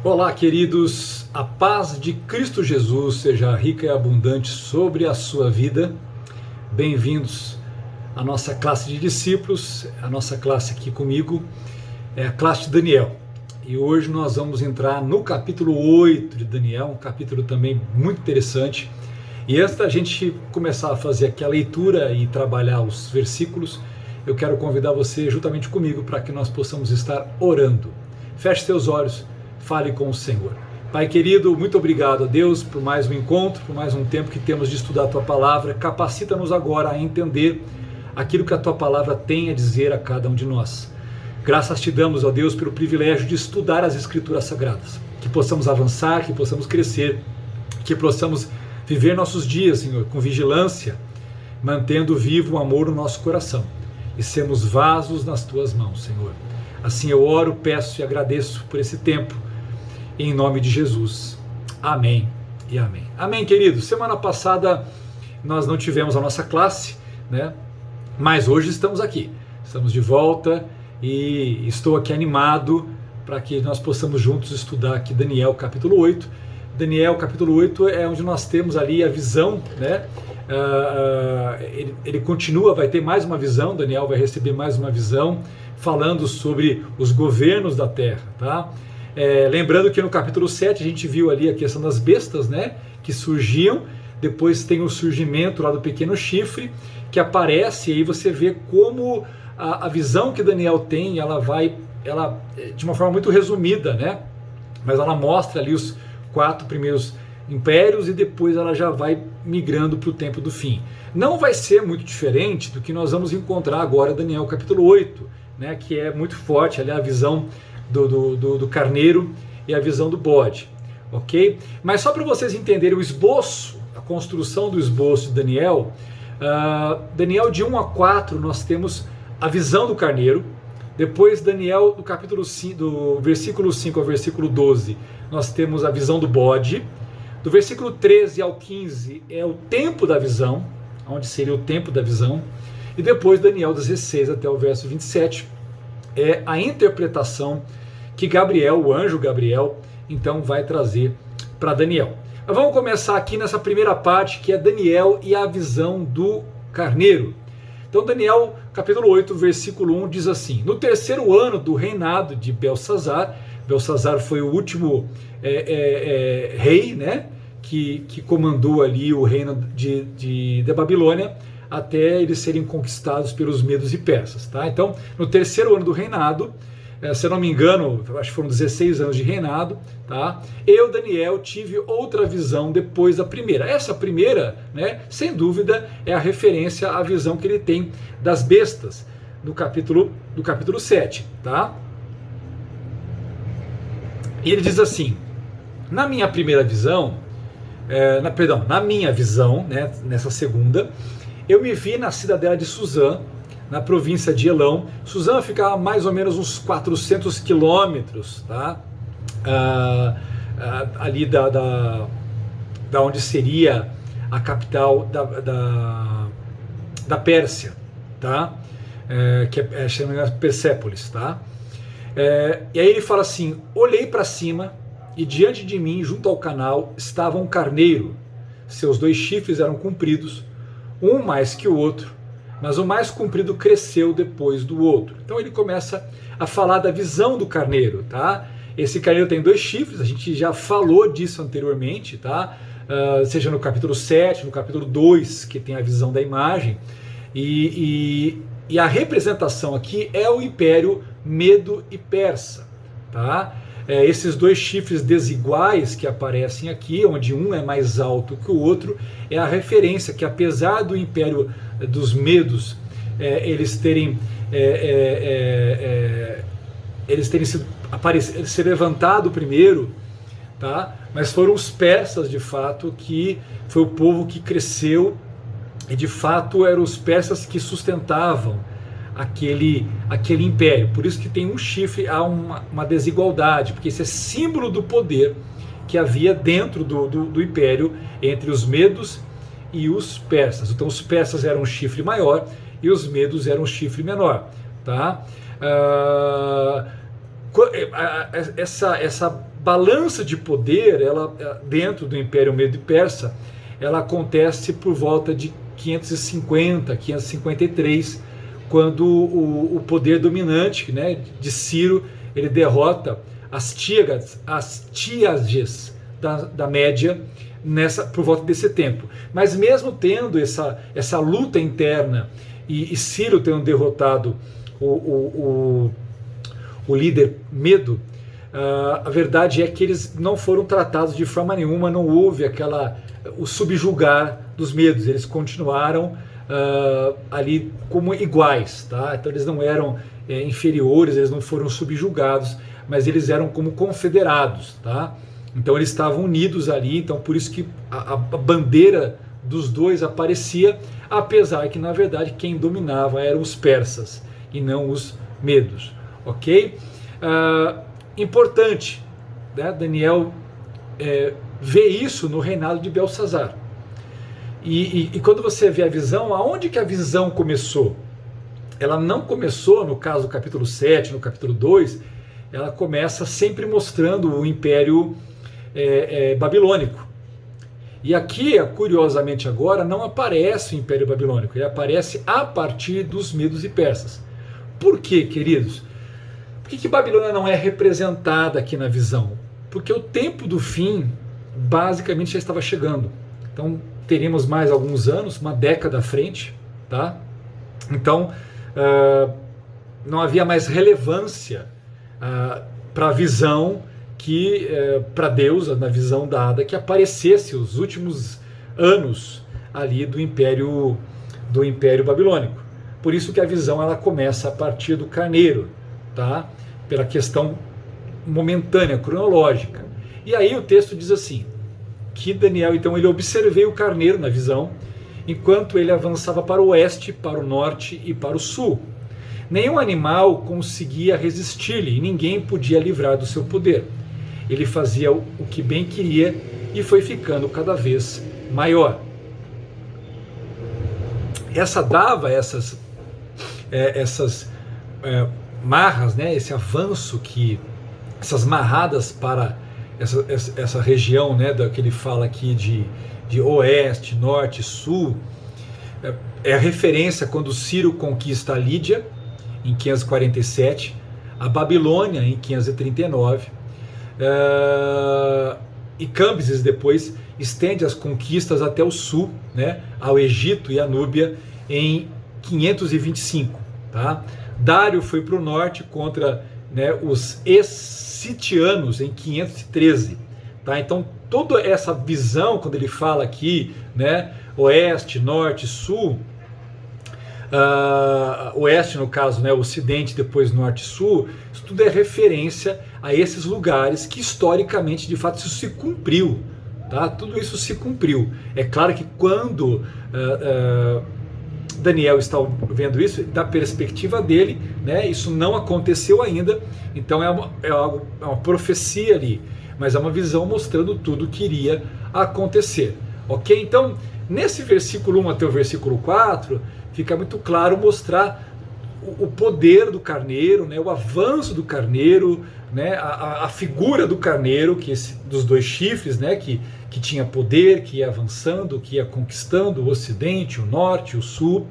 Olá, queridos, a paz de Cristo Jesus seja rica e abundante sobre a sua vida. Bem-vindos à nossa classe de discípulos. A nossa classe aqui comigo é a classe de Daniel. E hoje nós vamos entrar no capítulo 8 de Daniel, um capítulo também muito interessante. E antes da gente começar a fazer aqui a leitura e trabalhar os versículos, eu quero convidar você juntamente comigo para que nós possamos estar orando. Feche seus olhos. Fale com o Senhor. Pai querido, muito obrigado a Deus por mais um encontro, por mais um tempo que temos de estudar a Tua Palavra. Capacita-nos agora a entender aquilo que a Tua Palavra tem a dizer a cada um de nós. Graças te damos, ó Deus, pelo privilégio de estudar as Escrituras Sagradas. Que possamos avançar, que possamos crescer, que possamos viver nossos dias, Senhor, com vigilância, mantendo vivo o amor no nosso coração e sermos vasos nas Tuas mãos, Senhor. Assim eu oro, peço e agradeço por esse tempo. Em nome de Jesus. Amém e amém. Amém, queridos. Semana passada nós não tivemos a nossa classe, né? Mas hoje estamos aqui. Estamos de volta e estou aqui animado para que nós possamos juntos estudar aqui Daniel capítulo 8. Daniel capítulo 8 é onde nós temos ali a visão, né? Ele continua, vai ter mais uma visão, Daniel vai receber mais uma visão, falando sobre os governos da terra, tá? Lembrando que no capítulo 7 a gente viu ali a questão das bestas, né, que surgiam, depois tem o surgimento lá do pequeno chifre, que aparece, e aí você vê como a visão que Daniel tem, ela de uma forma muito resumida, né, mas ela mostra ali os 4 primeiros impérios e depois ela já vai migrando para o tempo do fim. Não vai ser muito diferente do que nós vamos encontrar agora em Daniel capítulo 8, né, que é muito forte ali a visão do carneiro e a visão do bode, ok? Mas só para vocês entenderem o esboço, a construção do esboço de Daniel, Daniel de 1 a 4 nós temos a visão do carneiro, depois Daniel do capítulo 5, do versículo 5 ao versículo 12, nós temos a visão do bode, do versículo 13 ao 15 é o tempo da visão, onde seria o tempo da visão, e depois Daniel 16 até o verso 27 é a interpretação que Gabriel, o anjo Gabriel, então vai trazer para Daniel. Mas vamos começar aqui nessa primeira parte, que é Daniel e a visão do carneiro. Então Daniel, capítulo 8, versículo 1, diz assim: no terceiro ano do reinado de Belsazar, Belsazar foi o último rei, né, que comandou ali o reino da Babilônia, até eles serem conquistados pelos medos e persas, tá? Então, no terceiro ano do reinado, se eu não me engano, acho que foram 16 anos de reinado, tá? Eu, Daniel, tive outra visão depois da primeira. Essa primeira, né, sem dúvida, é a referência à visão que ele tem das bestas, do capítulo 7, tá? E ele diz assim: na minha primeira visão, na minha visão, né, nessa segunda, eu me vi na cidadela de Suzã, na província de Elão. Suzã ficava a mais ou menos uns 400 quilômetros, tá? Ali da onde seria a capital da Pérsia, tá? Que é chamada Persépolis, tá? E aí ele fala assim: olhei para cima e diante de mim, junto ao canal, estava um carneiro. Seus 2 chifres eram compridos, um mais que o outro, mas o mais comprido cresceu depois do outro. Então ele começa a falar da visão do carneiro, tá? Esse carneiro tem 2 chifres, a gente já falou disso anteriormente, tá? Seja no capítulo 7, no capítulo 2, que tem a visão da imagem, e a representação aqui é o Império Medo e Persa, tá? Esses 2 chifres desiguais que aparecem aqui, onde um é mais alto que o outro, é a referência que, apesar do Império dos Medos eles terem se levantado primeiro, tá? Mas foram os persas, de fato, que foi o povo que cresceu, e de fato eram os persas que sustentavam aquele império. Por isso que tem um chifre, há uma desigualdade, porque esse é símbolo do poder que havia dentro do império entre os medos e os persas. Então os persas eram um chifre maior e os medos eram um chifre menor, tá? essa balança de poder, ela, dentro do Império Medo e Persa, ela acontece por volta de 550, 553, quando o poder dominante, né, de Ciro, ele derrota as Tíages da Média por volta desse tempo. Mas mesmo tendo essa luta interna e Ciro tendo derrotado o líder Medo, a verdade é que eles não foram tratados de forma nenhuma, não houve o subjugar dos Medos, eles continuaram ali como iguais, tá? Então eles não eram inferiores, eles não foram subjugados, mas eles eram como confederados, tá? Então eles estavam unidos ali, então por isso que a bandeira dos dois aparecia, apesar que na verdade quem dominava eram os persas e não os medos, ok? Importante, né? Daniel vê isso no reinado de Belsazar. E quando você vê a visão, aonde que a visão começou? Ela não começou, no caso do capítulo 7, no capítulo 2, ela começa sempre mostrando o Império Babilônico. E aqui, curiosamente agora, não aparece o Império Babilônico, ele aparece a partir dos medos e persas. Por quê, queridos? Por que Babilônia não é representada aqui na visão? Porque o tempo do fim, basicamente, já estava chegando. Então, teríamos mais alguns anos, uma década à frente, tá? Então, não havia mais relevância para a visão para Deus, na visão dada, que aparecesse os últimos anos ali do Império Babilônico. Por isso que a visão ela começa a partir do carneiro, tá? Pela questão momentânea, cronológica. E aí o texto diz assim, que Daniel, então, ele observei o carneiro na visão, enquanto ele avançava para o oeste, para o norte e para o sul. Nenhum animal conseguia resistir-lhe e ninguém podia livrar do seu poder. Ele fazia o que bem queria e foi ficando cada vez maior. Essas marras, né, esse avanço, essas marradas para essa região, né, que ele fala aqui de oeste, norte, sul, é a referência quando Ciro conquista a Lídia, em 547, a Babilônia, em 539, e Cambises depois estende as conquistas até o sul, né, ao Egito e a Núbia, em 525. Tá? Dário foi para o norte contra, né, os Escitianos em 513. Tá? Então toda essa visão, quando ele fala aqui, né, oeste, norte, sul, oeste no caso, né, ocidente, depois norte e sul, isso tudo é referência a esses lugares que historicamente, de fato, isso se cumpriu. Tá? Tudo isso se cumpriu. É claro que quando Daniel está vendo isso, da perspectiva dele, né, isso não aconteceu ainda, então é uma profecia ali, mas é uma visão mostrando tudo que iria acontecer. Ok? Então, nesse versículo 1 até o versículo 4, fica muito claro mostrar o poder do carneiro, né, o avanço do carneiro, né, a figura do carneiro, dos dois chifres, né, que tinha poder, que ia avançando, que ia conquistando o ocidente, o norte, o sul.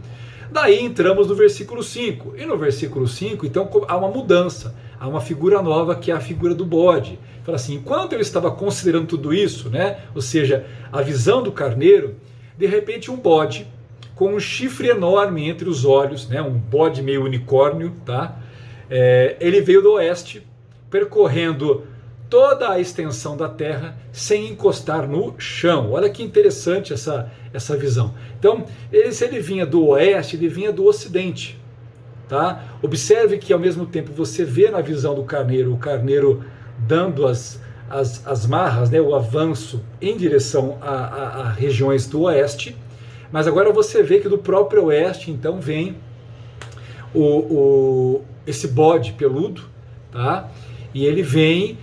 Daí entramos no versículo 5. E no versículo 5, então, há uma mudança, há uma figura nova, que é a figura do bode. Fala assim, enquanto eu estava considerando tudo isso, né, ou seja, a visão do carneiro, de repente um bode com um chifre enorme entre os olhos, né, um bode meio unicórnio, tá? Ele veio do oeste, percorrendo toda a extensão da terra sem encostar no chão. Olha que interessante essa visão. Então, se ele vinha do oeste, ele vinha do ocidente. Tá? Observe que ao mesmo tempo você vê na visão do carneiro, o carneiro dando as marras, né, o avanço em direção a regiões do oeste, mas agora você vê que do próprio oeste, então, vem esse bode peludo, tá? E ele vem,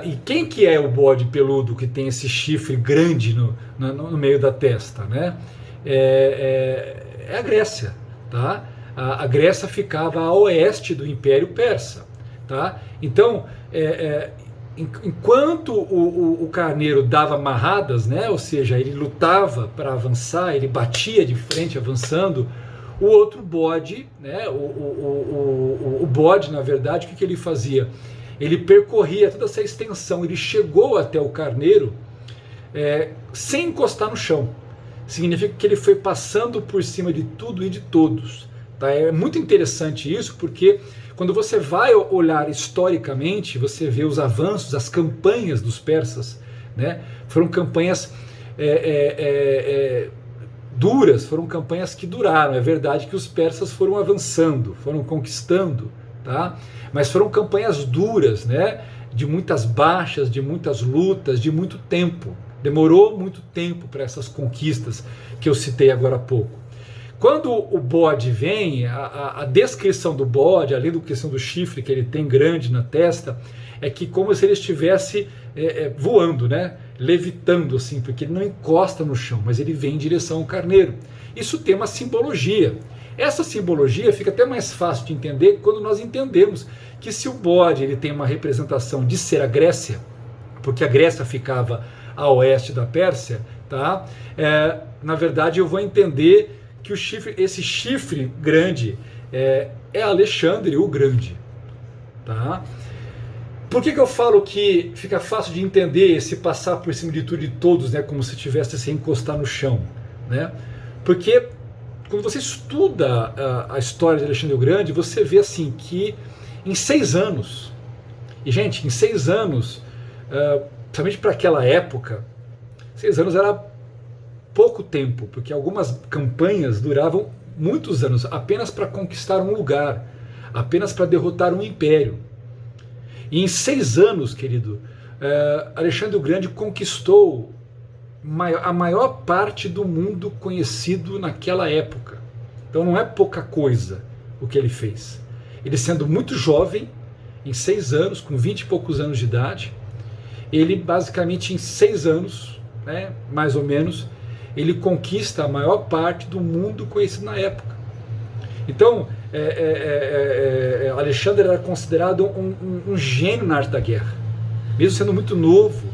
e quem que é o bode peludo que tem esse chifre grande no meio da testa, né? É a Grécia, tá? A Grécia ficava a oeste do Império Persa, tá? Então, enquanto o carneiro dava amarradas, né, ou seja, ele lutava para avançar, ele batia de frente avançando, o outro bode, né, o bode, na verdade, o que ele fazia? Ele percorria toda essa extensão, ele chegou até o carneiro sem encostar no chão. Significa que ele foi passando por cima de tudo e de todos. Tá? É muito interessante isso, porque quando você vai olhar historicamente, você vê os avanços, as campanhas dos persas, né? Foram campanhas duras, foram campanhas que duraram. É verdade que os persas foram avançando, foram conquistando, tá? Mas foram campanhas duras, né? De muitas baixas, de muitas lutas, de muito tempo. Demorou muito tempo para essas conquistas que eu citei agora há pouco. Quando o bode vem, a descrição do bode, além da questão do chifre que ele tem grande na testa, é que como se ele estivesse voando, né? Levitando assim, porque ele não encosta no chão, mas ele vem em direção ao carneiro. Isso tem uma simbologia. Essa simbologia fica até mais fácil de entender quando nós entendemos que se o bode ele tem uma representação de ser a Grécia, porque a Grécia ficava a oeste da Pérsia, tá? Na verdade eu vou entender que esse chifre grande é Alexandre o Grande, tá? Por que eu falo que fica fácil de entender esse passar por cima de tudo e de todos, né, como se tivesse sem encostar no chão, né? Porque quando você estuda a história de Alexandre o Grande, você vê assim que em 6 anos, e gente, em 6 anos, principalmente para aquela época, 6 anos era pouco tempo, porque algumas campanhas duravam muitos anos, apenas para conquistar um lugar, apenas para derrotar um império. E em 6 anos, querido, Alexandre o Grande conquistou a maior parte do mundo conhecido naquela época. Então não é pouca coisa o que ele fez. Ele sendo muito jovem, em 6 anos, com 20 e poucos anos de idade, ele basicamente em 6 anos, né, mais ou menos, ele conquista a maior parte do mundo conhecido na época. Então, Alexandre era considerado um gênio na arte da guerra, mesmo sendo muito novo,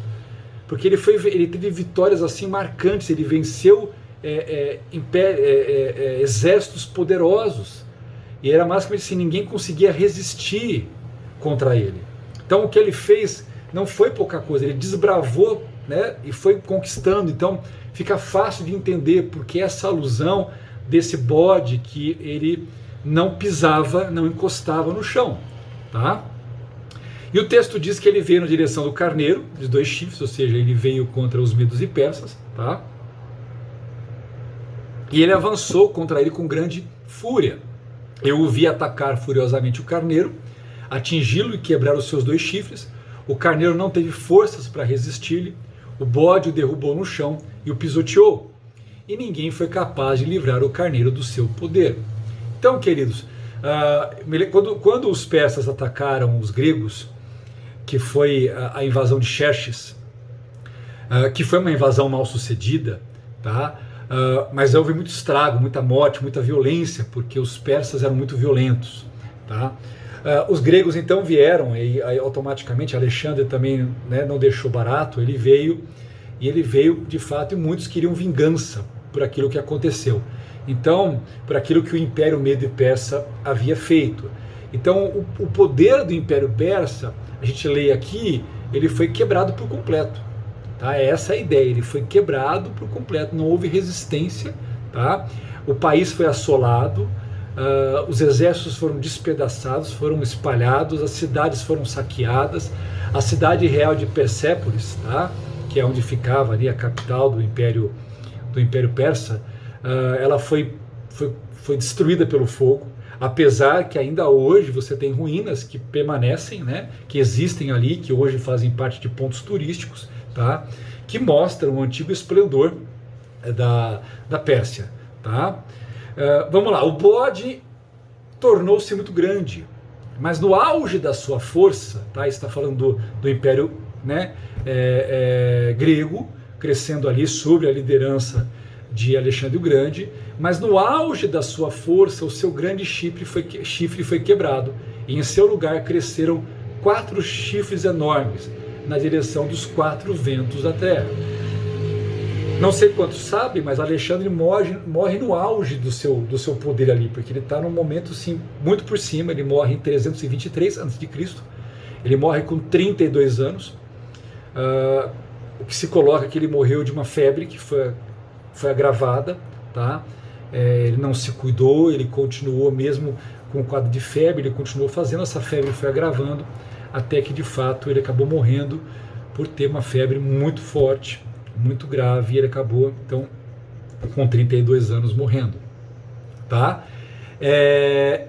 porque ele teve vitórias assim marcantes, ele venceu exércitos poderosos, e era basicamente assim, ninguém conseguia resistir contra ele. Então o que ele fez não foi pouca coisa, ele desbravou, né, e foi conquistando. Então fica fácil de entender porque essa alusão desse bode que ele não pisava, não encostava no chão, tá? E o texto diz que ele veio na direção do carneiro, de 2 chifres, ou seja, ele veio contra os medos e persas, tá? E ele avançou contra ele com grande fúria. Eu o vi atacar furiosamente o carneiro, atingi-lo e quebrar os seus 2 chifres. O carneiro não teve forças para resistir-lhe, o bode o derrubou no chão e o pisoteou. E ninguém foi capaz de livrar o carneiro do seu poder. Então, queridos, quando os persas atacaram os gregos, que foi a invasão de Xerxes, que foi uma invasão mal sucedida, tá? Mas houve muito estrago, muita morte, muita violência, porque os persas eram muito violentos, tá? Os gregos então vieram, e aí, automaticamente Alexandre também, né, não deixou barato, ele veio de fato, e muitos queriam vingança por aquilo que aconteceu. Então, por aquilo que o Império Medo e Persa havia feito. Então, o poder do Império Persa, a gente lê aqui, ele foi quebrado por completo. Tá? Essa é a ideia, ele foi quebrado por completo, não houve resistência. Tá? O país foi assolado, os exércitos foram despedaçados, foram espalhados, as cidades foram saqueadas, a cidade real de Persépolis, tá? Que é onde ficava ali a capital do Império Persa, ela foi destruída pelo fogo, apesar que ainda hoje você tem ruínas que permanecem, né, que existem ali, que hoje fazem parte de pontos turísticos, tá, que mostram o antigo esplendor da Pérsia. Tá? Vamos lá, o bode tornou-se muito grande, mas no auge da sua força, tá, está falando do Império, né, grego, crescendo ali sob a liderança de Alexandre o Grande, mas no auge da sua força, o seu grande chifre foi quebrado e em seu lugar cresceram 4 chifres enormes na direção dos 4 ventos da terra. Não sei quantos sabem, mas Alexandre morre no auge do seu poder ali, porque ele está num momento sim, muito por cima. Ele morre em 323 a.C., ele morre com 32 anos, o que se coloca que ele morreu de uma febre que foi agravada, tá? Ele não se cuidou, ele continuou mesmo com o quadro de febre, ele continuou fazendo, essa febre foi agravando, até que de fato ele acabou morrendo por ter uma febre muito forte, muito grave, e ele acabou então com 32 anos morrendo, tá?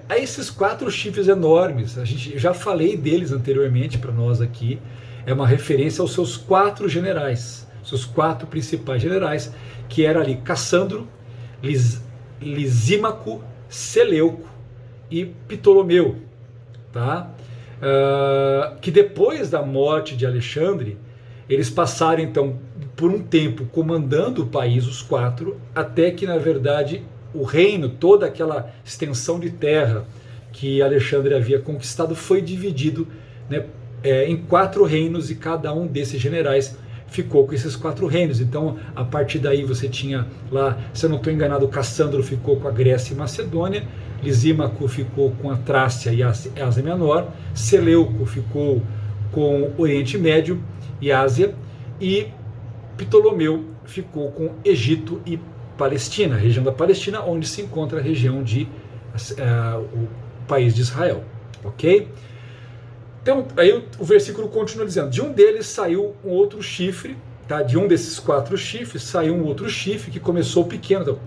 A esses 4 chifres enormes, a gente já falei deles anteriormente para nós aqui, é uma referência aos seus 4 generais, seus 4 principais generais, que era ali Cassandro, Lisímaco, Seleuco e Ptolomeu, tá? Que depois da morte de Alexandre, eles passaram então por um tempo comandando o país, os 4, até que na verdade o reino, toda aquela extensão de terra que Alexandre havia conquistado, foi dividido, né, em 4 reinos, e cada um desses generais ficou com esses 4 reinos. Então a partir daí você tinha lá, se eu não estou enganado, Cassandro ficou com a Grécia e Macedônia, Lisímaco ficou com a Trácia e a Ásia Menor, Seleuco ficou com o Oriente Médio e Ásia, e Ptolomeu ficou com Egito e Palestina, a região da Palestina, onde se encontra a região o país de Israel, ok? Então, aí o versículo continua dizendo, de um deles saiu um outro chifre, tá? De um desses 4 chifres saiu um outro chifre que começou pequeno, então,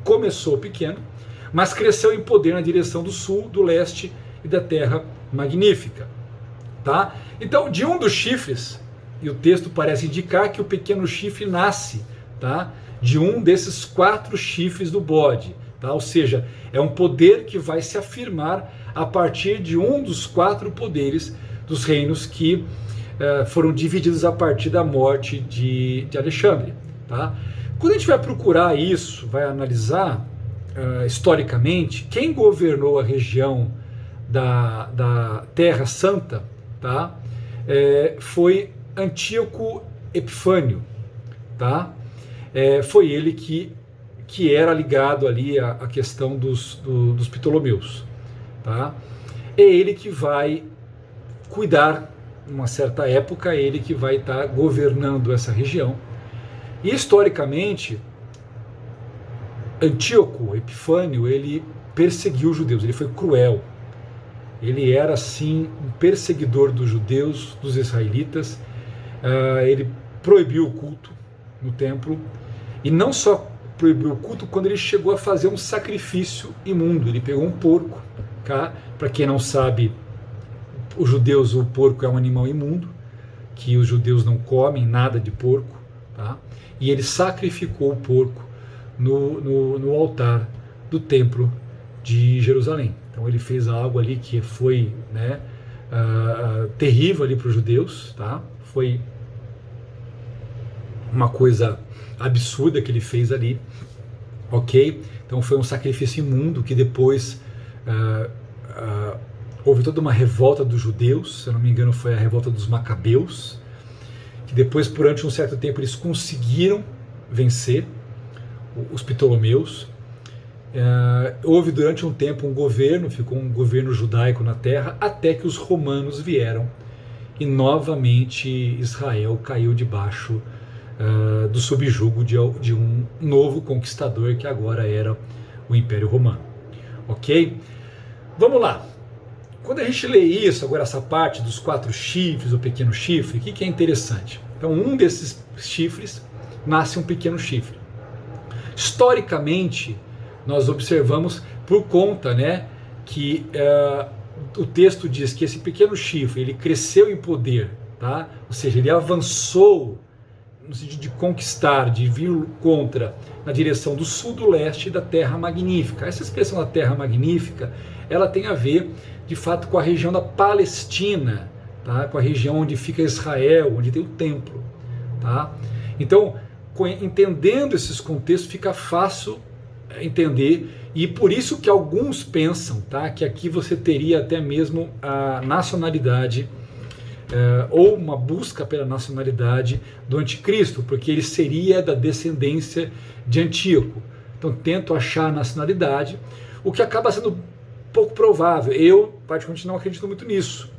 mas cresceu em poder na direção do sul, do leste e da terra magnífica, tá? Então, de um dos chifres, e o texto parece indicar que o pequeno chifre nasce, tá, de um desses 4 chifres do bode, tá? Ou seja, é um poder que vai se afirmar a partir de um dos 4 poderes dos reinos que foram divididos a partir da morte de Alexandre, tá? Quando a gente vai procurar isso, vai analisar historicamente quem governou a região da Terra Santa, tá? Foi Antíoco Epifânio, tá? Foi ele que era ligado ali à questão dos Ptolomeus, tá? É ele que vai cuidar, numa certa época, é ele que vai estar governando essa região. E historicamente, Antíoco Epifânio, ele perseguiu os judeus, ele foi cruel. Ele era, sim, um perseguidor dos judeus, dos israelitas. Ele proibiu o culto no templo, e não só proibiu o culto, quando ele chegou a fazer um sacrifício imundo. Ele pegou um porco, tá? Para quem não sabe, os judeus, o porco é um animal imundo, que os judeus não comem nada de porco, tá? E ele sacrificou o porco no altar do templo de Jerusalém. Então ele fez algo ali que foi, né, terrível ali para os judeus, tá? Foi uma coisa absurda que ele fez ali, ok? Então foi um sacrifício imundo que depois houve toda uma revolta dos judeus, se eu não me engano foi a revolta dos Macabeus, que depois, durante um certo tempo, eles conseguiram vencer os Ptolomeus. Houve durante um tempo um governo, ficou um governo judaico na terra, até que os romanos vieram e novamente Israel caiu debaixo do subjugo de um novo conquistador, que agora era o Império Romano. Ok? Vamos lá. Quando a gente lê isso, agora essa parte dos 4 chifres, o pequeno chifre, o que é interessante? Então, um desses chifres nasce um pequeno chifre. Historicamente, nós observamos, por conta, né, que o texto diz que esse pequeno chifre, ele cresceu em poder, tá? Ou seja, ele avançou no sentido de conquistar, de vir contra, na direção do sul, do leste e da Terra Magnífica. Essa expressão da Terra Magnífica, ela tem a ver, de fato, com a região da Palestina, tá? Com a região onde fica Israel, onde tem o templo, tá? Então, entendendo esses contextos, fica fácil entender, e por isso que alguns pensam, tá, que aqui você teria até mesmo a nacionalidade, ou uma busca pela nacionalidade do anticristo, porque ele seria da descendência de Antíoco. Então tento achar a nacionalidade, o que acaba sendo pouco provável. Eu, particularmente, não acredito muito nisso.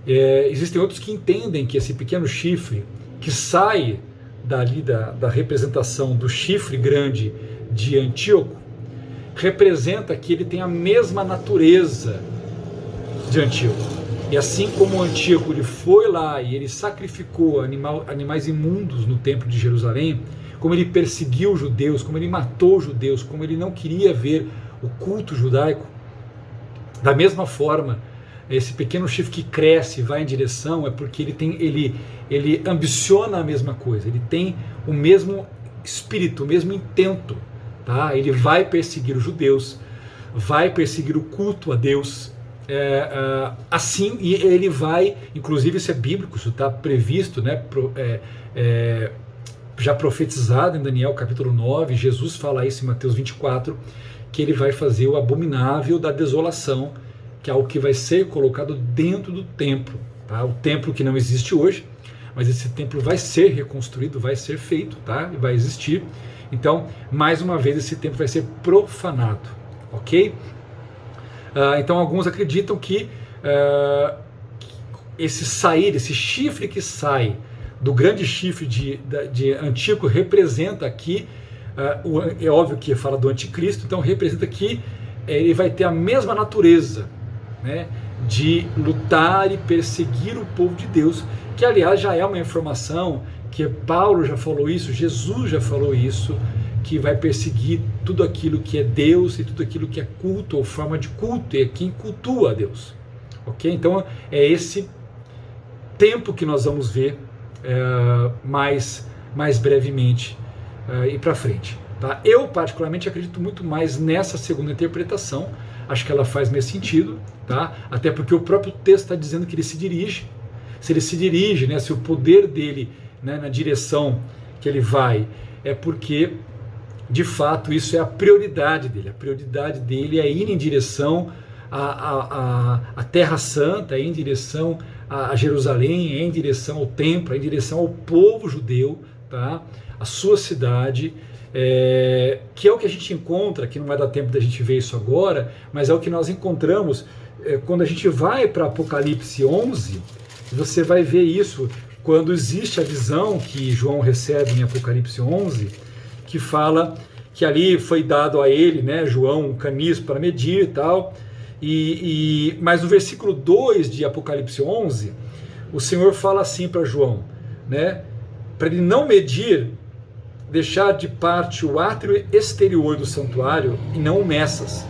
Existem outros que entendem que esse pequeno chifre, que sai dali da representação do chifre grande de Antíoco, representa que ele tem a mesma natureza de Antíoco. E assim como Antíoco ele foi lá e ele sacrificou animais imundos no templo de Jerusalém, como ele perseguiu os judeus, como ele matou os judeus, como ele não queria ver o culto judaico, da mesma forma, esse pequeno chifre que cresce e vai em direção é porque ele ambiciona a mesma coisa, ele tem o mesmo espírito, o mesmo intento. Tá? Ele vai perseguir os judeus, vai perseguir o culto a Deus, assim, e ele vai, inclusive isso é bíblico, isso está previsto, né, já profetizado em Daniel capítulo 9, Jesus fala isso em Mateus 24, que ele vai fazer o abominável da desolação, que é algo que vai ser colocado dentro do templo, tá? O templo que não existe hoje, mas esse templo vai ser reconstruído, vai ser feito, tá? E vai existir. Então, mais uma vez, esse templo vai ser profanado, ok? Então, alguns acreditam que esse chifre que sai do grande chifre de Antíoco representa aqui, é óbvio que fala do anticristo, então representa que ele vai ter a mesma natureza, né, de lutar e perseguir o povo de Deus, que aliás já é uma informação que Paulo já falou isso, Jesus já falou isso, que vai perseguir tudo aquilo que é Deus e tudo aquilo que é culto ou forma de culto, e é quem cultua a Deus. Ok? Então é esse tempo que nós vamos ver mais brevemente e para frente. Tá? Eu particularmente acredito muito mais nessa segunda interpretação, acho que ela faz mais sentido, tá? Até porque o próprio texto está dizendo que ele se dirige. Se ele se dirige, né, se o poder dele, né, na direção que ele vai, é porque de fato isso é a prioridade dele. A prioridade dele é ir em direção à Terra Santa, é em direção a Jerusalém, é em direção ao templo, é em direção ao povo judeu, tá? A sua cidade, que é o que a gente encontra, que não vai dar tempo da gente ver isso agora, mas é o que nós encontramos quando a gente vai para Apocalipse 11, você vai ver isso quando existe a visão que João recebe em Apocalipse 11, que fala que ali foi dado a ele, né, João, um caniço para medir e tal, mas no versículo 2 de Apocalipse 11, o Senhor fala assim para João, né, para ele não medir, deixar de parte o átrio exterior do santuário e não o messas,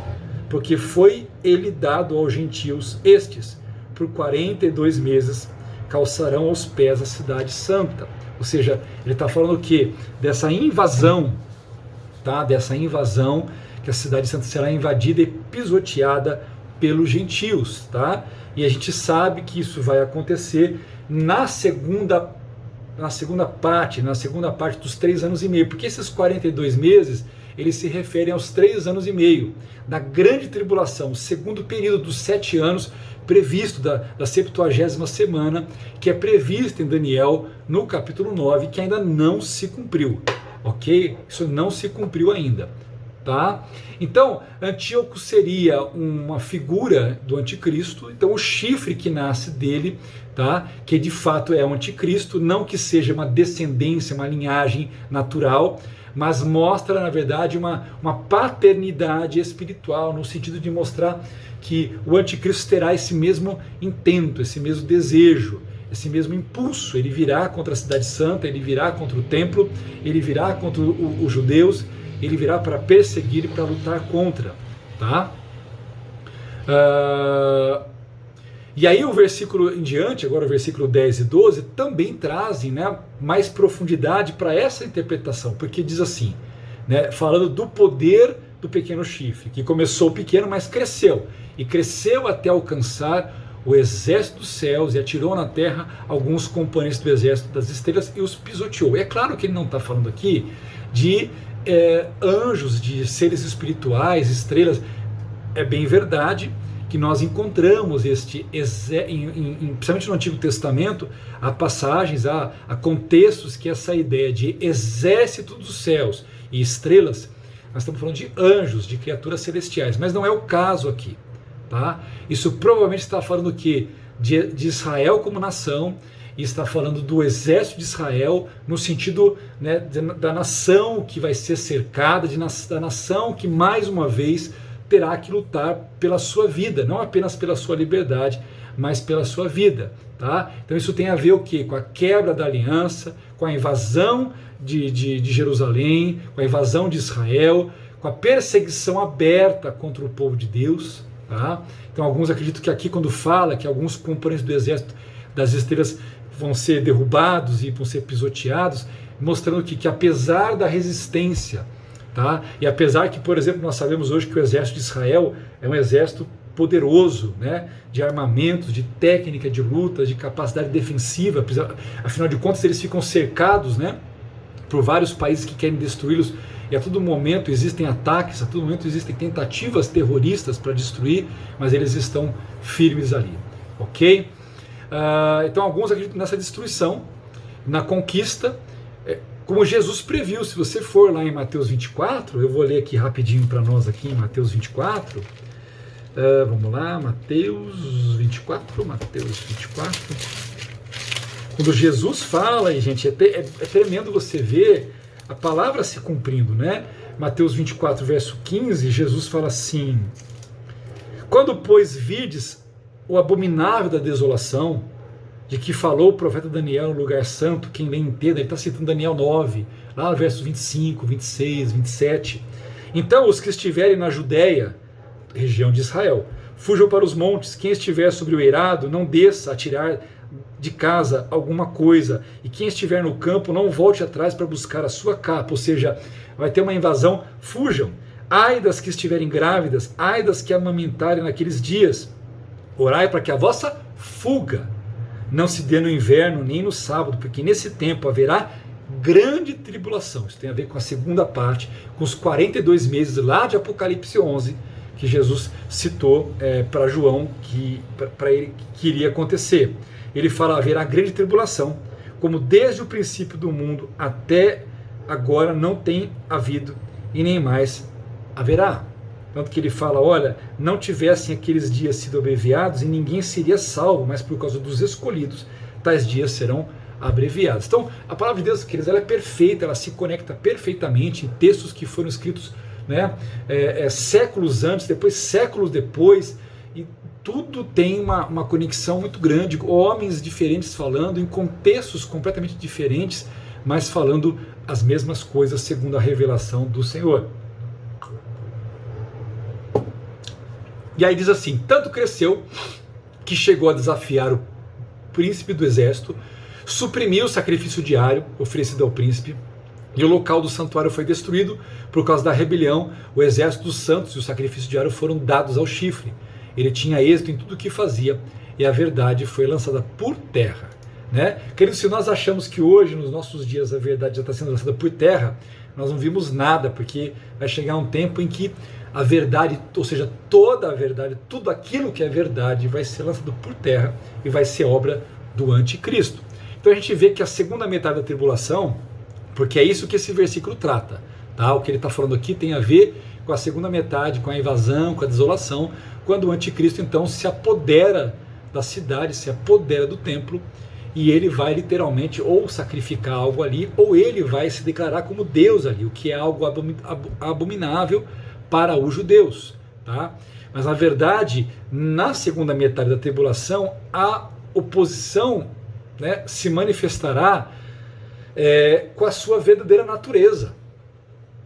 porque foi ele dado aos gentios, estes, por 42 meses, calçarão aos pés a cidade santa. Ou seja, ele está falando o quê? Dessa invasão, tá? Dessa invasão, que a cidade santa será invadida e pisoteada pelos gentios, tá? E a gente sabe que isso vai acontecer na segunda parte dos 3 anos e meio, porque esses 42 meses, eles se referem aos 3 anos e meio da grande tribulação, o segundo período dos 7 anos previsto da 70ª semana, que é previsto em Daniel no capítulo 9, que ainda não se cumpriu, ok? Isso não se cumpriu ainda, tá? Então, Antíoco seria uma figura do anticristo, então o chifre que nasce dele, tá? Que de fato é o anticristo, não que seja uma descendência, uma linhagem natural, mas mostra, na verdade, uma paternidade espiritual, no sentido de mostrar que o anticristo terá esse mesmo intento, esse mesmo desejo, esse mesmo impulso. Ele virá contra a cidade santa, ele virá contra o templo, ele virá contra os judeus, ele virá para perseguir e para lutar contra, tá? E aí o versículo em diante, agora o versículo 10 e 12, também trazem, né, mais profundidade para essa interpretação, porque diz assim, né, falando do poder do pequeno chifre, que começou pequeno, mas cresceu, e cresceu até alcançar o exército dos céus, e atirou na terra alguns componentes do exército das estrelas, e os pisoteou. E é claro que ele não está falando aqui de anjos, de seres espirituais, estrelas. É bem verdade que nós encontramos principalmente no Antigo Testamento, há passagens, há contextos que essa ideia de exército dos céus e estrelas, nós estamos falando de anjos, de criaturas celestiais, mas não é o caso aqui. Tá? Isso provavelmente está falando o quê? De Israel como nação, e está falando do exército de Israel no sentido, né, da nação que vai ser cercada, da nação que mais uma vez terá que lutar pela sua vida, não apenas pela sua liberdade, mas pela sua vida. Tá? Então isso tem a ver o quê? Com a quebra da aliança, com a invasão de Jerusalém, com a invasão de Israel, com a perseguição aberta contra o povo de Deus. Tá? Então alguns acreditam que aqui, quando fala que alguns componentes do exército das estrelas vão ser derrubados e vão ser pisoteados, mostrando que apesar da resistência, tá? E apesar que, por exemplo, nós sabemos hoje que o exército de Israel é um exército poderoso, né? De armamentos, de técnica de luta, de capacidade defensiva, afinal de contas eles ficam cercados, né, por vários países que querem destruí-los, e a todo momento existem ataques, a todo momento existem tentativas terroristas para destruir, mas eles estão firmes ali, ok? Então alguns acreditam nessa destruição, na conquista, como Jesus previu. Se você for lá em Mateus 24, eu vou ler aqui rapidinho para nós aqui em Mateus 24, vamos lá, Mateus 24, quando Jesus fala, e gente, é tremendo você ver a palavra se cumprindo, né? Mateus 24, verso 15, Jesus fala assim: quando, pois, vides o abominável da desolação, de que falou o profeta Daniel no lugar santo, quem lê entenda, ele está citando Daniel 9, lá no verso 25, 26, 27. Então os que estiverem na Judéia, região de Israel, fujam para os montes. Quem estiver sobre o eirado, não desça a tirar de casa alguma coisa, e quem estiver no campo, não volte atrás para buscar a sua capa. Ou seja, vai ter uma invasão, fujam. Ai das que estiverem grávidas, ai das que amamentarem naqueles dias. Orai para que a vossa fuga não se dê no inverno nem no sábado, porque nesse tempo haverá grande tribulação. Isso tem a ver com a segunda parte, com os 42 meses lá de Apocalipse 11, que Jesus citou para João, para ele que iria acontecer. Ele fala: haverá grande tribulação, como desde o princípio do mundo até agora não tem havido e nem mais haverá. Tanto que ele fala: olha, não tivessem aqueles dias sido abreviados e ninguém seria salvo, mas por causa dos escolhidos, tais dias serão abreviados. Então, a palavra de Deus, queridos, ela é perfeita, ela se conecta perfeitamente em textos que foram escritos, né, séculos antes, depois séculos depois, e tudo tem uma conexão muito grande, homens diferentes falando, em contextos completamente diferentes, mas falando as mesmas coisas segundo a revelação do Senhor. E aí diz assim: tanto cresceu que chegou a desafiar o príncipe do exército, suprimiu o sacrifício diário oferecido ao príncipe, e o local do santuário foi destruído por causa da rebelião. O exército dos santos e o sacrifício diário foram dados ao chifre. Ele tinha êxito em tudo o que fazia, e a verdade foi lançada por terra. Né? Queridos, se nós achamos que hoje, nos nossos dias, a verdade já está sendo lançada por terra, nós não vimos nada, porque vai chegar um tempo em que a verdade, ou seja, toda a verdade, tudo aquilo que é verdade vai ser lançado por terra e vai ser obra do anticristo. Então a gente vê que a segunda metade da tribulação, porque é isso que esse versículo trata, tá? O que ele está falando aqui tem a ver com a segunda metade, com a invasão, com a desolação, quando o anticristo então se apodera da cidade, se apodera do templo, e ele vai literalmente ou sacrificar algo ali, ou ele vai se declarar como Deus ali, o que é algo abominável para os judeus, tá? Mas na verdade, na segunda metade da tribulação, a oposição, né, se manifestará com a sua verdadeira natureza,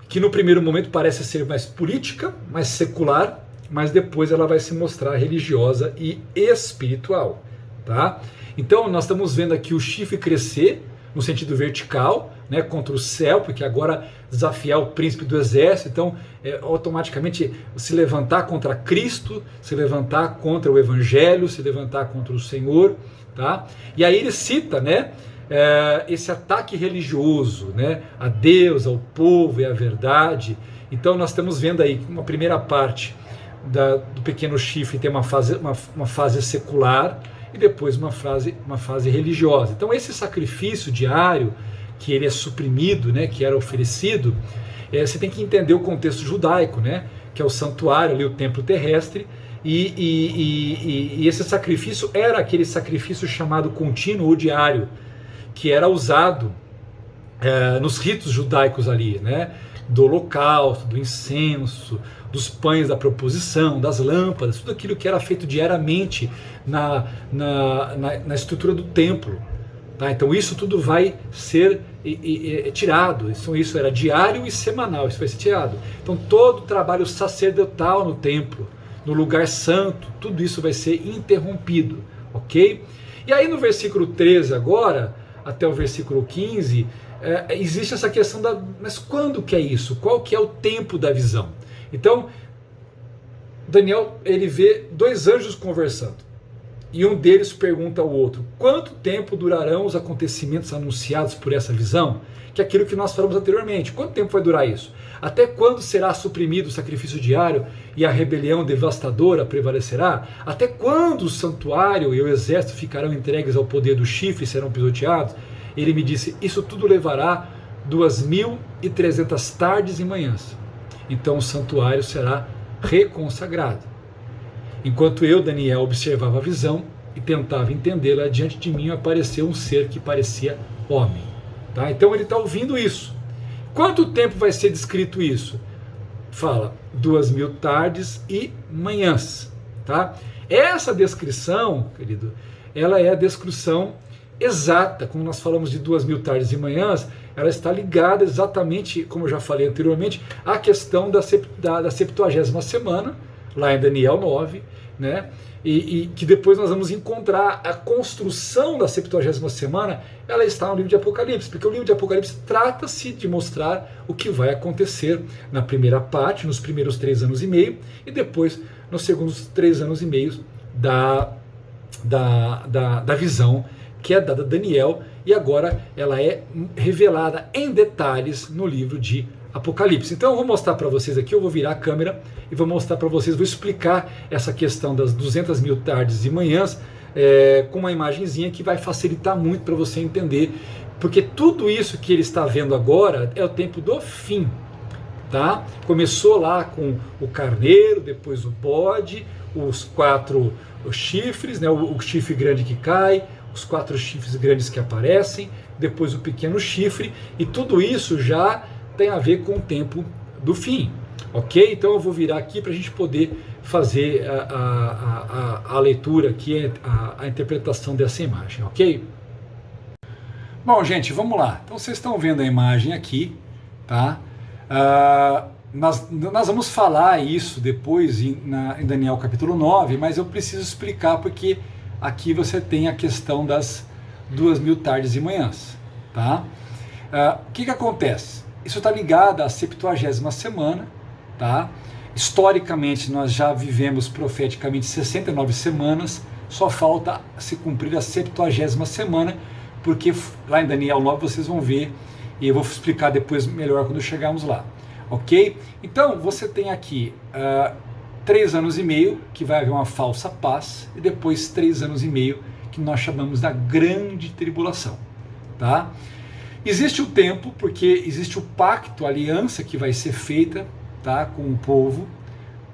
que no primeiro momento parece ser mais política, mais secular, mas depois ela vai se mostrar religiosa e espiritual, tá? Então nós estamos vendo aqui o chifre crescer no sentido vertical, né, contra o céu, porque agora desafiar o príncipe do exército, então automaticamente se levantar contra Cristo, se levantar contra o Evangelho, se levantar contra o Senhor, tá? E aí ele cita, né, esse ataque religioso, né, a Deus, ao povo e à verdade. Então nós estamos vendo aí uma primeira parte do pequeno chifre tem uma fase secular e depois uma fase religiosa. Então esse sacrifício diário, que ele é suprimido, né, que era oferecido, você tem que entender o contexto judaico, né, que é o santuário, ali, o templo terrestre, e esse sacrifício era aquele sacrifício chamado contínuo ou diário, que era usado nos ritos judaicos ali, né, do holocausto, do incenso, dos pães da proposição, das lâmpadas, tudo aquilo que era feito diariamente na estrutura do templo. Tá? Então isso tudo vai ser tirado. Isso era diário e semanal, isso vai ser tirado. Então todo o trabalho sacerdotal no templo, no lugar santo, tudo isso vai ser interrompido, ok? E aí no versículo 13 agora, até o versículo 15, existe essa questão mas quando que é isso? Qual que é o tempo da visão? Então, Daniel, ele vê dois anjos conversando, e um deles pergunta ao outro: quanto tempo durarão os acontecimentos anunciados por essa visão? Que é aquilo que nós falamos anteriormente. Quanto tempo vai durar isso? Até quando será suprimido o sacrifício diário e a rebelião devastadora prevalecerá? Até quando o santuário e o exército ficarão entregues ao poder do chifre e serão pisoteados? Ele me disse: isso tudo levará 2.300 tardes e manhãs. Então o santuário será reconsagrado. Enquanto eu, Daniel, observava a visão e tentava entendê-la, diante de mim apareceu um ser que parecia homem. Tá? Então ele está ouvindo isso. Quanto tempo vai ser descrito isso? Fala 2.000 tardes e manhãs. Tá? Essa descrição, querido, ela é a descrição exata. Como nós falamos de 2.000 tardes e manhãs, ela está ligada exatamente, como eu já falei anteriormente, à questão da 70ª semana, lá em Daniel 9, né? E que depois nós vamos encontrar a construção da 70ª semana, ela está no livro de Apocalipse, porque o livro de Apocalipse trata-se de mostrar o que vai acontecer na primeira parte, nos primeiros 3 anos e meio, e depois nos segundos 3 anos e meio da visão que é dada a Daniel, e agora ela é revelada em detalhes no livro de Apocalipse. Então eu vou mostrar para vocês aqui, eu vou virar a câmera e vou mostrar para vocês, vou explicar essa questão das 200.000 tardes e manhãs com uma imagenzinha que vai facilitar muito para você entender, porque tudo isso que ele está vendo agora é o tempo do fim. Tá? Começou lá com o carneiro, depois o bode, os 4 chifres, né? O chifre grande que cai, os 4 chifres grandes que aparecem, depois o pequeno chifre, e tudo isso já tem a ver com o tempo do fim, ok? Então eu vou virar aqui para a gente poder fazer a leitura aqui, a interpretação dessa imagem, ok? Bom, gente, vamos lá. Então vocês estão vendo a imagem aqui, tá? Nós vamos falar isso depois em Daniel capítulo 9, mas eu preciso explicar porque aqui você tem a questão das 2.000 tardes e manhãs, tá? O que acontece? Isso está ligado à 70ª semana, tá? Historicamente nós já vivemos profeticamente 69 semanas, só falta se cumprir a 70ª semana, porque lá em Daniel 9 vocês vão ver, e eu vou explicar depois melhor quando chegarmos lá, ok? Então você tem aqui 3 anos e meio, que vai haver uma falsa paz, e depois 3 anos e meio, que nós chamamos da grande tribulação, tá? Existe o tempo, porque existe o pacto, a aliança que vai ser feita, tá, com o povo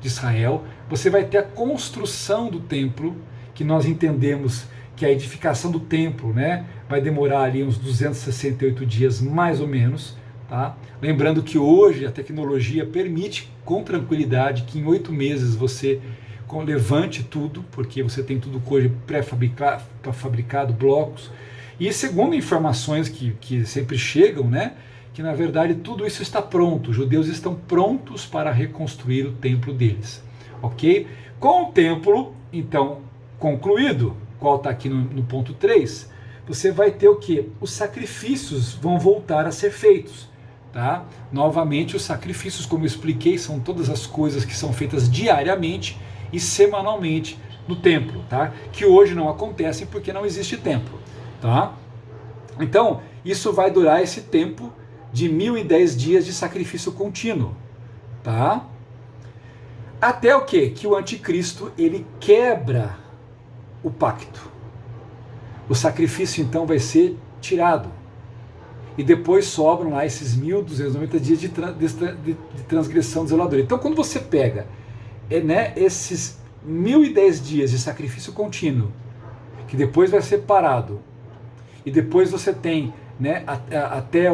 de Israel. Você vai ter a construção do templo, que nós entendemos que a edificação do templo, né, vai demorar ali uns 268 dias mais ou menos. Tá? Lembrando que hoje a tecnologia permite com tranquilidade que em 8 meses você levante tudo, porque você tem tudo hoje pré-fabricado, blocos. E segundo informações que sempre chegam, né, que na verdade tudo isso está pronto, os judeus estão prontos para reconstruir o templo deles, ok? Com o templo, então, concluído, qual está aqui no ponto 3, você vai ter o que? Os sacrifícios vão voltar a ser feitos, tá? Novamente, os sacrifícios, como eu expliquei, são todas as coisas que são feitas diariamente e semanalmente no templo, tá? Que hoje não acontecem porque não existe templo. Tá? Então, isso vai durar esse tempo de 1010 dias de sacrifício contínuo, tá? Até o quê? Que o anticristo, ele quebra o pacto. O sacrifício, então, vai ser tirado. E depois sobram lá esses 1290 dias de transgressão desoladora. Então, quando você pega esses 1010 dias de sacrifício contínuo, que depois vai ser parado, e depois você tem até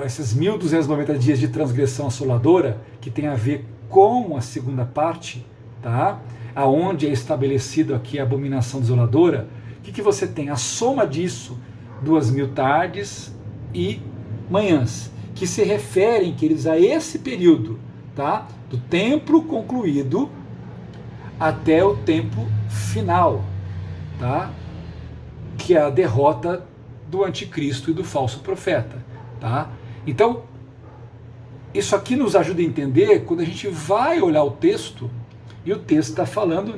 esses 1290 dias de transgressão assoladora, que tem a ver com a segunda parte, tá? Aonde é estabelecido aqui a abominação desoladora, o que você tem? A soma disso, 2000 tardes e manhãs, que se referem, queridos, a esse período, tá? Do tempo concluído até o tempo final, tá? Que é a derrota do anticristo e do falso profeta, tá? Então, isso aqui nos ajuda a entender quando a gente vai olhar o texto, e o texto está falando,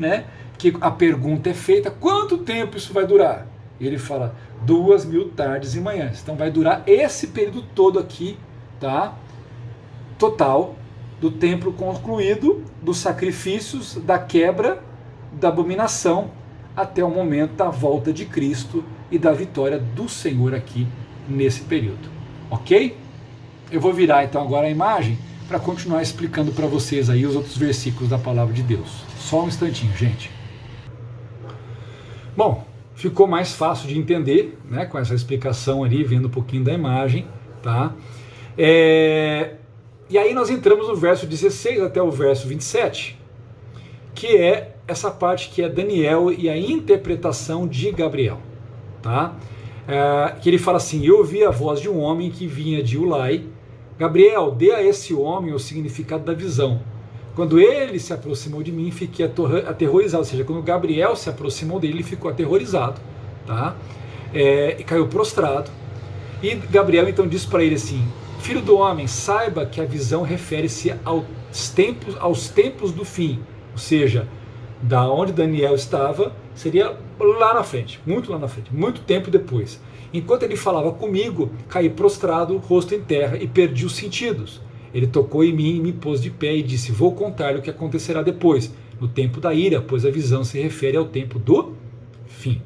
que a pergunta é feita, quanto tempo isso vai durar? E ele fala, 2000 tardes e manhãs. Então vai durar esse período todo aqui, tá? Total, do tempo concluído, dos sacrifícios, da quebra, da abominação, até o momento da volta de Cristo e da vitória do Senhor aqui nesse período. Ok? Eu vou virar então agora a imagem para continuar explicando para vocês aí os outros versículos da palavra de Deus. Só um instantinho, gente. Bom, ficou mais fácil de entender, com essa explicação ali, vendo um pouquinho da imagem, tá? E aí nós entramos no verso 16 até o verso 27, que é essa parte que é Daniel e a interpretação de Gabriel, tá? Que ele fala assim, eu ouvi a voz de um homem que vinha de Ulai, Gabriel, dê a esse homem o significado da visão. Quando ele se aproximou de mim, fiquei aterrorizado, ou seja, quando Gabriel se aproximou dele, ele ficou aterrorizado, tá? E caiu prostrado, e Gabriel então disse para ele assim, filho do homem, saiba que a visão refere-se aos tempos do fim, ou seja, da onde Daniel estava, seria lá na frente, muito lá na frente, muito tempo depois. Enquanto ele falava comigo, caí prostrado, rosto em terra, e perdi os sentidos. Ele tocou em mim, me pôs de pé e disse, vou contar-lhe o que acontecerá depois, no tempo da ira, pois a visão se refere ao tempo do fim.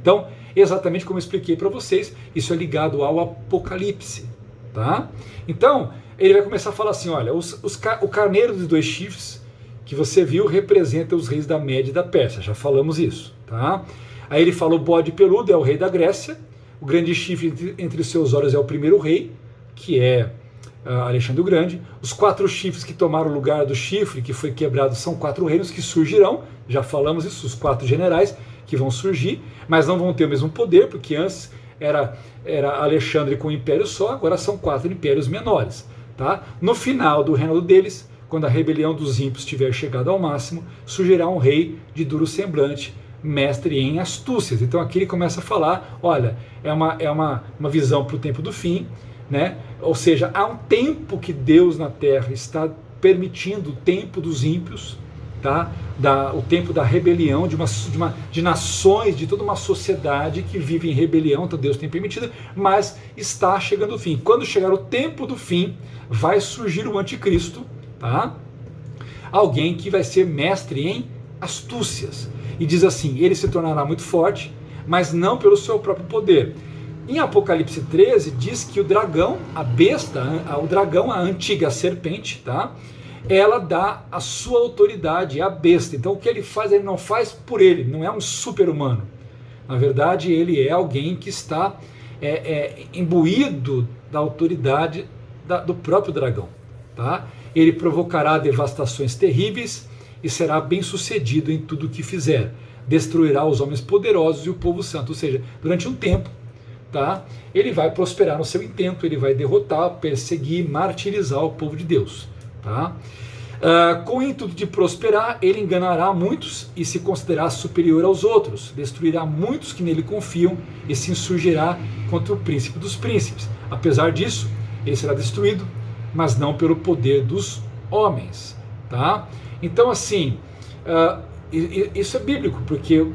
Então, exatamente como eu expliquei para vocês, isso é ligado ao Apocalipse, tá? Então, ele vai começar a falar assim, olha, o carneiro dos 2 chifres que você viu representa os reis da Média e da Pérsia, já falamos isso, tá? Aí ele fala, o bode peludo é o rei da Grécia, o grande chifre entre os seus olhos é o primeiro rei, que é Alexandre o Grande. Os 4 chifres que tomaram o lugar do chifre que foi quebrado são 4 reinos que surgirão, já falamos isso, os 4 generais que vão surgir, mas não vão ter o mesmo poder, porque antes era Alexandre com um império só, agora são 4 impérios menores, tá? No final do reinado deles, quando a rebelião dos ímpios tiver chegado ao máximo, surgirá um rei de duro semblante, mestre em astúcias. Então aqui ele começa a falar, olha, é uma visão para o tempo do fim, ou seja, há um tempo que Deus na terra está permitindo o tempo dos ímpios, tá? O tempo da rebelião, de nações, de toda uma sociedade que vive em rebelião, então Deus tem permitido, mas está chegando o fim. Quando chegar o tempo do fim, vai surgir o anticristo, tá? Alguém que vai ser mestre em astúcias. E diz assim, ele se tornará muito forte, mas não pelo seu próprio poder. Em Apocalipse 13 diz que o dragão, a besta, a antiga serpente, tá? Ela dá a sua autoridade à besta. Então o que ele faz, ele não faz por ele, não é um super-humano. Na verdade, ele é alguém que está imbuído da autoridade do próprio dragão, tá? Ele provocará devastações terríveis e será bem sucedido em tudo o que fizer. Destruirá os homens poderosos e o povo santo. Ou seja, durante um tempo, tá? Ele vai prosperar no seu intento, ele vai derrotar, perseguir, martirizar o povo de Deus, tá? Com o intuito de prosperar, ele enganará muitos e se considerará superior aos outros, destruirá muitos que nele confiam e se insurgirá contra o príncipe dos príncipes. Apesar disso, ele será destruído, mas não pelo poder dos homens, tá? Então assim, isso é bíblico, porque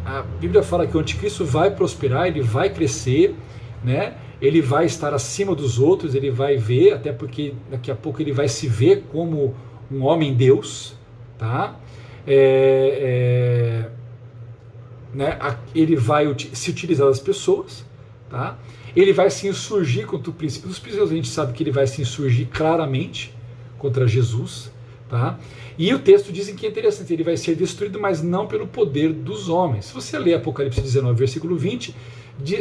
a Bíblia fala que o anticristo vai prosperar, ele vai crescer, né? Ele vai estar acima dos outros, ele vai ver, até porque daqui a pouco ele vai se ver como um homem-deus, tá? Né? Ele vai se utilizar das pessoas, tá? Ele vai se insurgir contra o príncipe dos príncipes, a gente sabe que ele vai se insurgir claramente contra Jesus, tá? E o texto diz que é interessante, ele vai ser destruído, mas não pelo poder dos homens. Se você ler Apocalipse 19, versículo 20,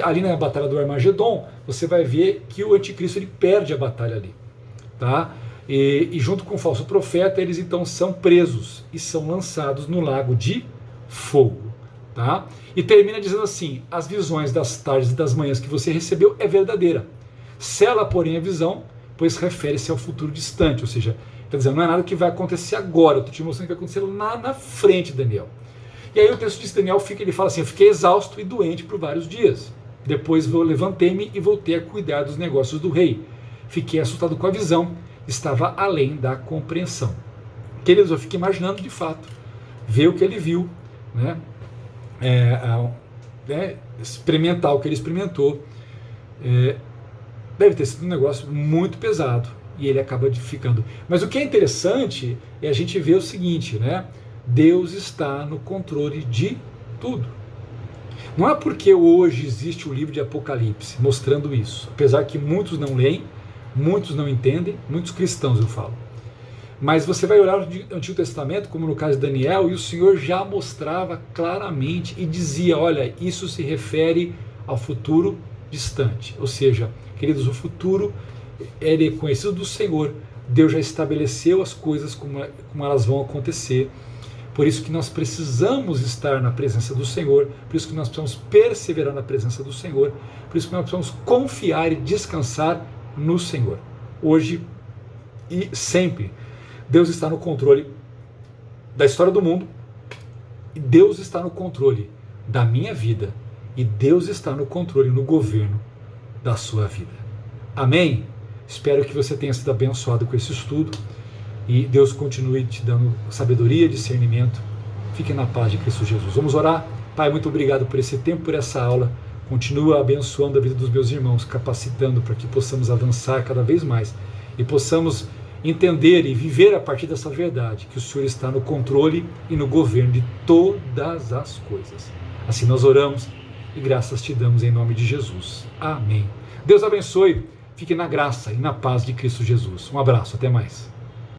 ali na batalha do Armagedon, você vai ver que o anticristo ele perde a batalha ali, tá? E junto com o falso profeta, eles então são presos e são lançados no lago de fogo, tá? E termina dizendo assim: as visões das tardes e das manhãs que você recebeu é verdadeira. Sela, porém, a visão, pois refere-se ao futuro distante, ou seja, quer dizer, não é nada que vai acontecer agora, eu estou te mostrando o que vai acontecer lá na frente, Daniel. E aí o texto diz, Daniel ele fala assim: eu fiquei exausto e doente por vários dias. Depois eu levantei-me e voltei a cuidar dos negócios do rei. Fiquei assustado com a visão, estava além da compreensão. Queridos, eu fico imaginando de fato, ver o que ele viu, né? Experimentar o que ele experimentou. Deve ter sido um negócio muito pesado. E ele acaba ficando. Mas o que é interessante é a gente ver o seguinte, né? Deus está no controle de tudo. Não é porque hoje existe o livro de Apocalipse mostrando isso, apesar que muitos não leem, muitos não entendem, muitos cristãos eu falo. Mas você vai olhar o Antigo Testamento, como no caso de Daniel, e o Senhor já mostrava claramente e dizia: olha, isso se refere ao futuro distante. Ou seja, queridos, o futuro é conhecido do Senhor. Deus já estabeleceu as coisas como elas vão acontecer. Por isso que nós precisamos estar na presença do Senhor, por isso que nós precisamos perseverar na presença do Senhor, por isso que nós precisamos confiar e descansar no Senhor. Hoje e sempre, Deus está no controle da história do mundo, e Deus está no controle da minha vida, e Deus está no controle, no governo da sua vida. Amém? Espero que você tenha sido abençoado com esse estudo e Deus continue te dando sabedoria, discernimento. Fique na paz de Cristo Jesus. Vamos orar? Pai, muito obrigado por esse tempo, por essa aula. Continua abençoando a vida dos meus irmãos, capacitando para que possamos avançar cada vez mais e possamos entender e viver a partir dessa verdade, que o Senhor está no controle e no governo de todas as coisas. Assim nós oramos e graças te damos em nome de Jesus. Amém. Deus abençoe. Fique na graça e na paz de Cristo Jesus. Um abraço, até mais.